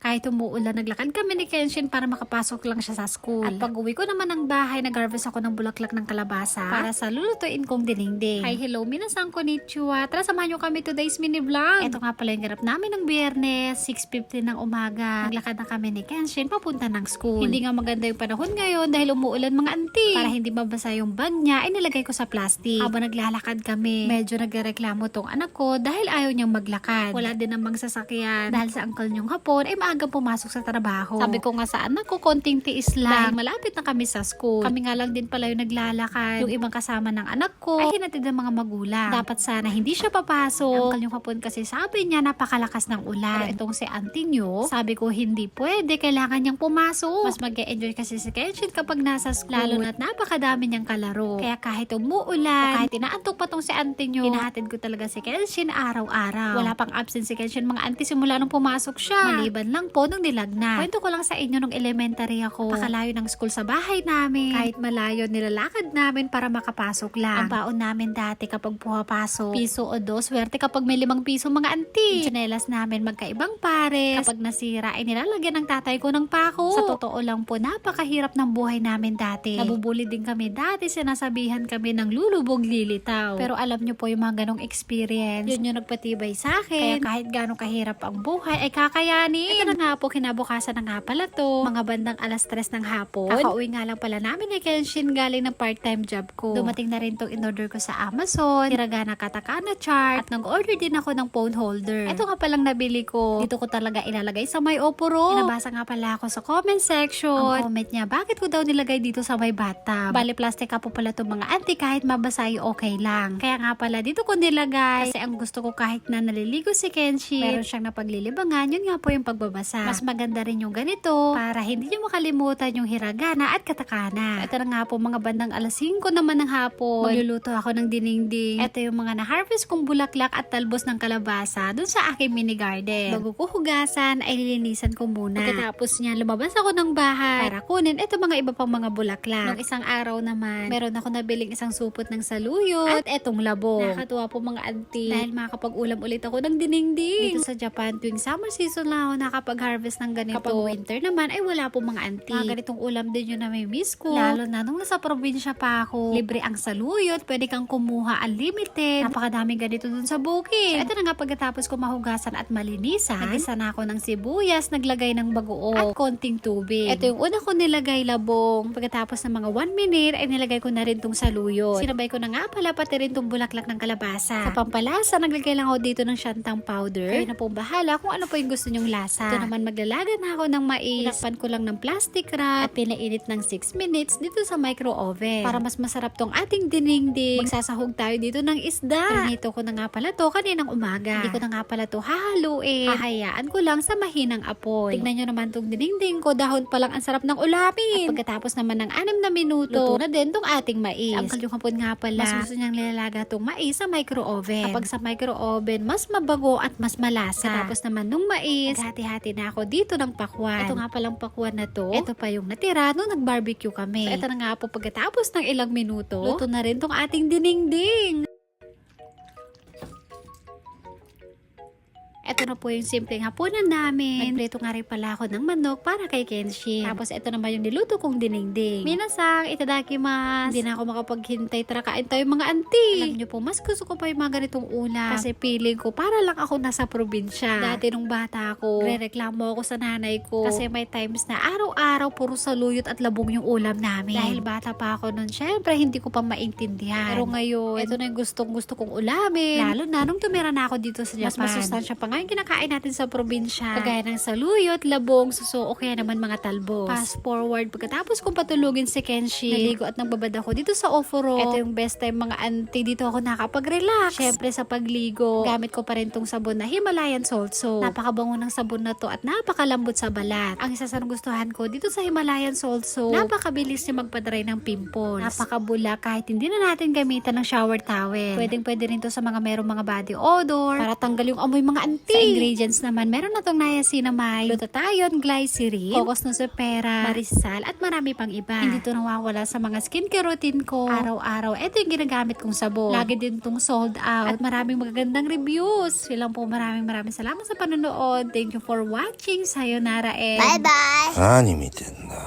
Kahit umuulan, naglakad kami ni Kenshin para makapasok lang siya sa school. At pag uwi ko naman ng bahay, nag-harvest ako ng bulaklak ng kalabasa para sa lulutuin kong dinding. Hi, hello, minasan konnichiwa. Tara, samahan nyo kami today's mini vlog. Ito nga pala yung ganap namin ng Biyernes, 6:50 ng umaga. Naglakad na kami ni Kenshin papunta ng school. Hindi nga maganda yung panahon ngayon dahil umuulan mga auntie. Para hindi mabasa yung bag niya, ay nilagay ko sa plastic. Habang naglalakad kami, medyo nagreklamo tong anak ko dahil ayaw niyang maglakad. Wala din namang sasakyan dahil sa uncle niyong hapon ay maagang pumasok sa trabaho. Sabi ko nga sa anak ko, konting tiis lang. Dahil malapit na kami sa school. Kami nga lang din pala yung naglalakad. Yung ibang kasama ng anak ko ay hinatid ng mga magulang. Dapat sana hindi siya papasok. Uncle yung hapon kasi sabi niya napakalakas ng ulan. Pero itong si auntie niyo, sabi ko hindi pwede, kailangan niyang pumasok. Mas mag-e-enjoy kasi si Kenshin kapag nasa school. Lalo na't napakadami niyang kalaro. Kaya kahit umuulan, kahit inaantok pa tong si auntie niyo, hinahatid ko talaga si Kenshin araw-araw. Wala pang absent si Kenshin mga auntie simula nung pumasok siya. Maliban lang po nung nilagnat. Kwento ko lang sa inyo nung elementary ako. Pakalayo ng school sa bahay namin. Kahit malayo, nilalakad namin para makapasok lang. Ang baon namin dati kapag pumapasok, piso o dos. Swerte kapag may 5 piso mga auntie. Tsinelas namin magkaibang pares. Kapag nasira ay nilalagyan ng tatay ko ng pako. Sa totoo lang po, napakahirap ng buhay namin dati. Nabubuli din kami dati. Sinasabihan kami ng lulubog lilitaw. Pero alam nyo po yung mga ganong experience. Yun yung nagpatibay sa akin. Kaya kahit ganong kahirap ang buhay ay kakayanin. Ito na nga po, kinabukasan na nga pala to. Mga bandang 3:00 ng hapon. Kakauwi nga lang pala namin ni Kenshin galing ng part-time job ko. Dumating na rin tong in-order ko sa Amazon. Hiragana katakana chart. At nag-order din ako ng phone holder. Ito nga palang nabili ko. Dito ko talaga ilalagay sa may oporo. Inabasa nga pala ako sa comment section. Ang comment niya, bakit ko daw nilagay dito sa may bathtub? Bali plastic ka po pala itong mga auntie, kahit mabasa okay lang. Kaya nga pala dito ko nilagay. Kasi ang gusto ko kahit na naliligo si Kenshin, meron siyang napaglilibangan, yun nga po yung pagbabasa. Mas maganda rin yung ganito para hindi nyo makalimutan yung hiragana at katakana. Ito na nga po, mga bandang 5:00 naman ng hapon. Magluluto ako ng dinengdeng. Ito yung mga na-harvest kong bulaklak at talbos ng kalabasa dun sa aking mini garden. Bago ko hugasan, ay lilinisan ko muna. Pagkatapos niya, lumabas ako ng bahay para kunin ito mga iba pang mga bulaklak. Nung isang araw naman, meron ako nabiling isang supot ng saluyot at etong labong. Nakakatuwa po mga auntie dahil makakapag-ulam ulit ako ng dinengdeng. Dito sa Japan, tuwing summer season lang ako nakapag-harvest ng ganito. Kapag winter naman, ay wala po mga auntie. Mga ganitong ulam din yun na may miss ko. Lalo na nung nasa probinsya pa ako. Libre ang saluyot, pwede kang kumuha unlimited. Napakadami ganito dun sa bukid. So, ito na nga pagkatapos ko mahugasan at malinisan, nagisa na ako ng sibuyas, naglagay ng bagoong at konting tubig. Ito yung una ko nilagay labong. Pagkatapos ng mga 1 minute, ay nilagay ko na rin tong saluyot. Sinabay ko na nga pala pati rin tong bulaklak ng kalabasa. Sa pampalasa, naglagay lang ako dito ng siyantang powder. Kayo na pong bahala kung ano po yung gusto nyong lasa. Ito naman maglalaga na ako ng mais. Tinakpan ko lang ng plastic wrap at pinainit ng 6 minutes dito sa micro oven. Para mas masarap tong ating dinengdeng. Magsasahog tayo dito ng isda. Pinito ko na nga pala to kaninang umaga. Hindi ko na nga pala to hahaluin. Hahayaan ko lang sa mahinang apoy. Tignan nyo naman tong dinengdeng ko. Dahon pa lang ang sarap ng ulamin. At pagkatapos naman ng 6 na minuto, luto na din tong ating mais. Ang kalyong hapon nga pala, mas gusto niyang nilalaga tong mais sa micro oven. Kapag sa micro oven, mas mabago at mas malasa. Tapos naman nung mais, hati-hati na ako dito ng pakwan. Ito nga palang pakwan na to. Ito pa yung natira nung nag-barbecue kami. So, ito na nga po pagkatapos ng ilang minuto, luto na rin tong ating dinengdeng. Ito na po yung simpleng hapunan namin. Nagprito nga rin pala ako ng manok para kay Kenshin. Tapos ito naman yung niluto kong dinengdeng. Minasang, itadakimasu. Hindi na ako makapaghintay. Tara kain tayo mga auntie. Alam nyo po, mas gusto ko pa yung mga ganitong ulam. Kasi feeling ko para lang ako nasa probinsya. Dati nung bata ako, rereklamo ako sa nanay ko. Kasi may times na araw-araw puro saluyot at labong yung ulam namin. Dahil bata pa ako nun, syempre hindi ko pa maintindihan. Pero ngayon, ito na yung gustong-gusto kong ulamin. Lalo na nung tumira na ako dito sa Japan. Mas masustansya pa nga yung kinakain natin sa probinsya. Kagaya ng saluyot, labong, suso, o kaya naman mga talbos. Fast forward, pagkatapos kong patulugin si Kenshin, naligo at nagbabad ako dito sa Oforo. Ito yung best time mga auntie, dito ako nakapag-relax. Syempre sa pagligo, gamit ko pa rin tong sabon na Himalayan Salt Soap. Napakabango ng sabon na to at napakalambot sa balat. Ang isa sa nagustuhan ko dito sa Himalayan Salt Soap, napakabilis niya magpadry ng pimples. Napakabula kahit hindi na natin gamitan ng shower towel. Pwedeng pwede rin to sa mga merong mga body odor para tanggal yung amoy mga auntie. Sa ingredients naman, meron na tong niacinamide, glutathione, glycerin, cocos nosepera, marisal, at marami pang iba. Hindi to nawawala sa mga skincare routine ko. Araw-araw, ito yung ginagamit kong sabon. Lagi din tong sold out at maraming magagandang reviews. Yun lang po, maraming salamat sa panonood. Thank you for watching. Sayonara and Bye bye. 何見てんだ